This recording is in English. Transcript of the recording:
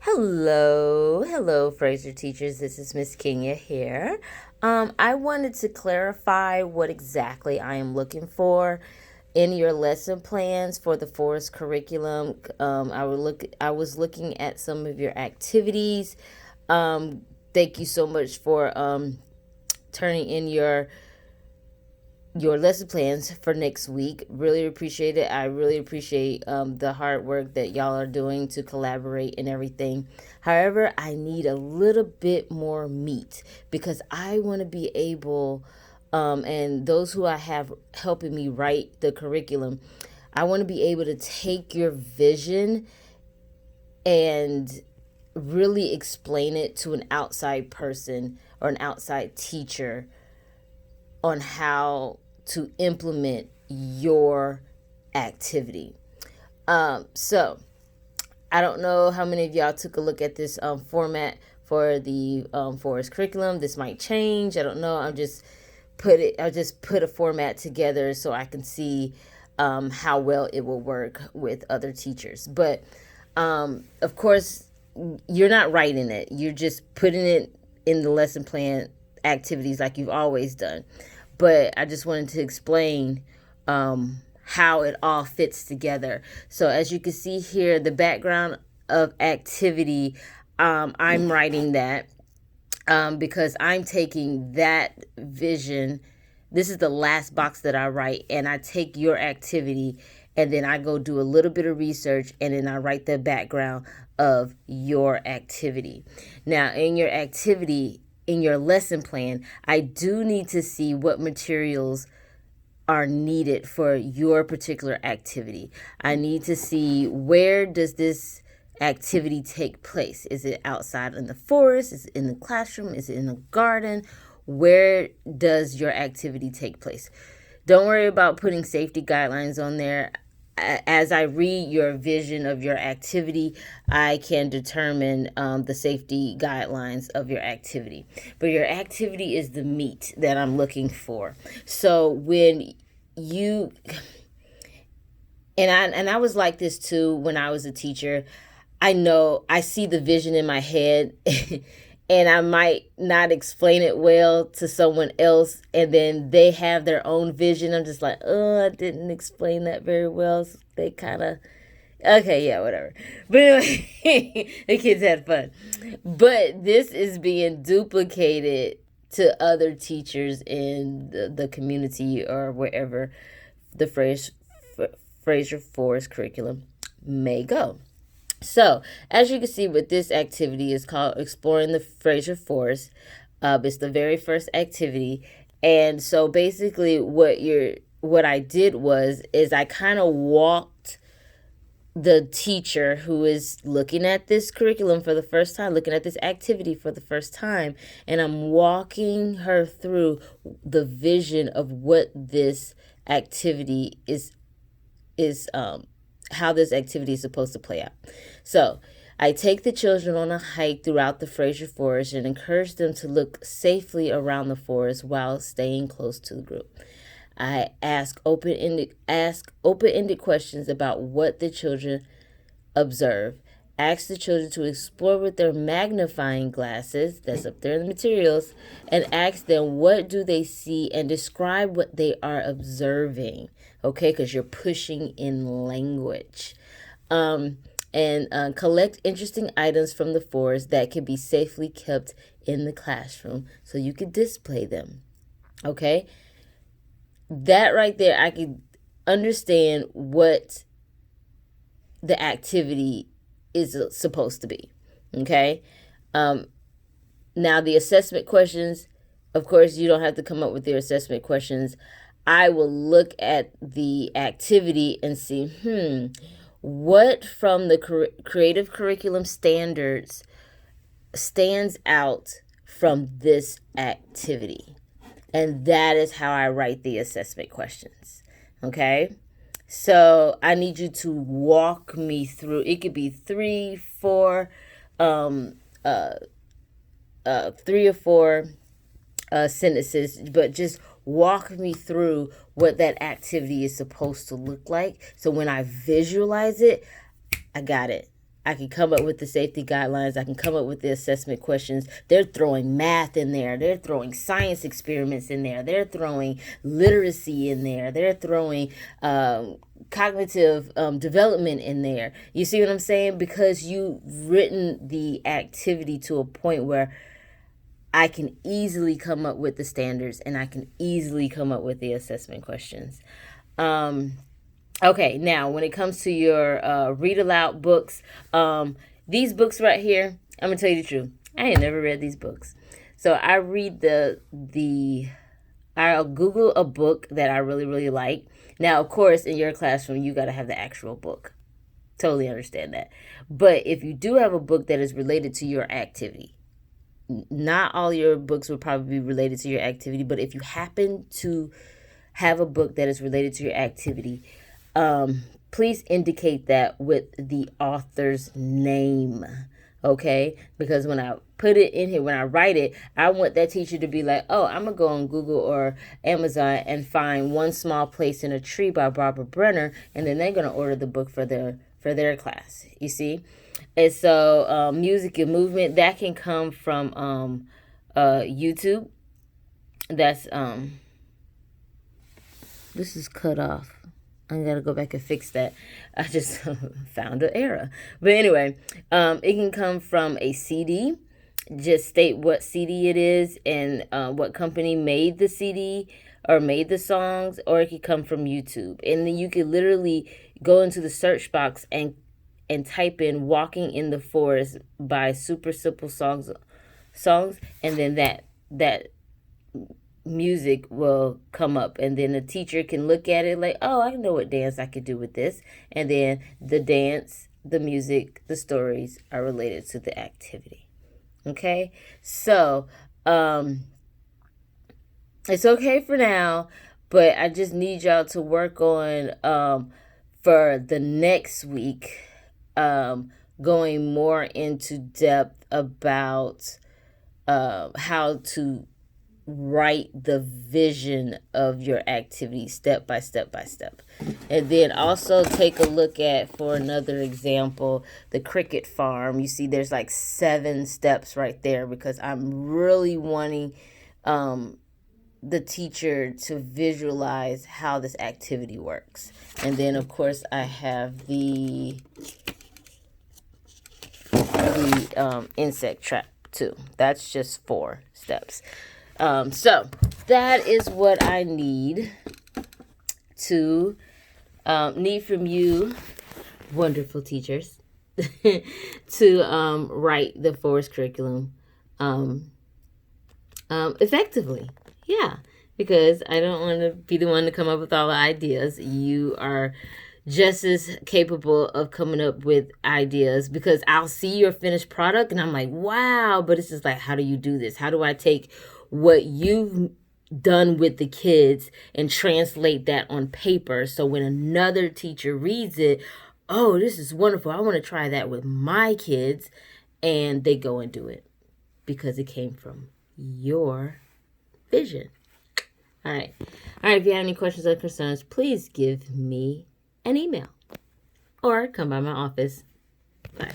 Hello, Fraser teachers. This is Miss Kenya here. I wanted to clarify what exactly I am looking for in your lesson plans for the Forest curriculum. I was looking at some of your activities. Thank you so much for turning in your lesson plans for next week. Really appreciate it. I really appreciate the hard work that y'all are doing to collaborate and everything. However, I need a little bit more meat because I want to be able, and those who I have helping me write the curriculum, I want to be able to take your vision and really explain it to an outside person or an outside teacher on how to implement your activity. So I don't know how many of y'all took a look at this format for the Forest curriculum. This might change. I don't know. I'll just put a format together so I can see how well it will work with other teachers. But of course, you're not writing it. You're just putting it in the lesson plan activities like you've always done. But I just wanted to explain how it all fits together. So as you can see here, the background of activity, I'm writing that because I'm taking that vision. This is the last box that I write, and I take your activity and then I go do a little bit of research and then I write the background of your activity. Now, in your activity, in your lesson plan, I do need to see what materials are needed for your particular activity. I need to see, where does this activity take place? Is it outside in the forest? Is it in the classroom? Is it in the garden? Where does your activity take place? Don't worry about putting safety guidelines on there. As I read your vision of your activity, I can determine the safety guidelines of your activity. But your activity is the meat that I'm looking for. So when you and I was like this too when I was a teacher. I know I see the vision in my head and I might not explain it well to someone else, and then they have their own vision. I'm just like, oh, I didn't explain that very well. So they kind of, okay, yeah, whatever. But anyway, the kids had fun. But this is being duplicated to other teachers in the community or wherever the Fraser Forest curriculum may go. So, as you can see with this activity, is called Exploring the Fraser Forest. It's the very first activity. And so basically what I did is I kind of walked the teacher who is looking at this curriculum for the first time, looking at this activity for the first time, and I'm walking her through the vision of what this activity is how this activity is supposed to play out. So I take the children on a hike throughout the Fraser Forest and encourage them to look safely around the forest while staying close to the group. I ask open-ended questions about what the children observe. Ask the children to explore with their magnifying glasses, that's up there in the materials, and ask them what do they see and describe what they are observing. Okay, because you're pushing in language. And collect interesting items from the forest that can be safely kept in the classroom so you can display them. Okay, that right there, I can understand what the activity is supposed to be. Okay. Now the assessment questions, of course, you don't have to come up with your assessment questions. I will look at the activity and see, what from the creative curriculum standards stands out from this activity. And that is how I write the assessment questions. Okay. So I need you to walk me through. It could be three or four sentences, but just walk me through what that activity is supposed to look like. So when I visualize it, I got it. I can come up with the safety guidelines. I can come up with the assessment questions. They're throwing math in there. They're throwing science experiments in there. They're throwing literacy in there. They're throwing cognitive development in there. You see what I'm saying? Because you've written the activity to a point where I can easily come up with the standards and I can easily come up with the assessment questions. Okay, now when it comes to your read aloud books, these books right here, I'm gonna tell you the truth. I ain't never read these books, so I read I'll Google a book that I really really like. Now, of course, in your classroom, you got to have the actual book. Totally understand that. But if you do have a book that is related to your activity, not all your books will probably be related to your activity, but if you happen to have a book that is related to your activity, please indicate that with the author's name, okay? Because when I put it in here, when I write it, I want that teacher to be like, oh, I'm going to go on Google or Amazon and find One Small Place in a Tree by Barbara Brenner, and then they're going to order the book for their class, you see? And so music and movement, that can come from YouTube. That's, this is cut off. I gotta go back and fix that. I just found an error. But anyway, it can come from a CD. Just state what CD it is and what company made the CD or made the songs, or it could come from YouTube. And then you could literally go into the search box and type in "Walking in the Forest" by Super Simple Songs, and then that music will come up, and then the teacher can look at it like, oh, I know what dance I could do with this, and then the dance, the music, the stories are related to the activity. Okay, so it's okay for now, but I just need y'all to work on for the next week, going more into depth about how to write the vision of your activity step by step by step. And then also take a look at, for another example, the cricket farm. You see there's like 7 steps right there, because I'm really wanting the teacher to visualize how this activity works. And then of course I have the insect trap too. That's just 4 steps. So that is what I need from you, wonderful teachers, to write the forest curriculum effectively. Yeah, because I don't want to be the one to come up with all the ideas. You are just as capable of coming up with ideas, because I'll see your finished product and I'm like, wow, but it's just like, how do you do this? How do I take what you've done with the kids and translate that on paper, so when another teacher reads it, oh, this is wonderful, I want to try that with my kids, and they go and do it because it came from your vision. All right, if you have any questions or concerns, please give me an email or come by my office. Bye.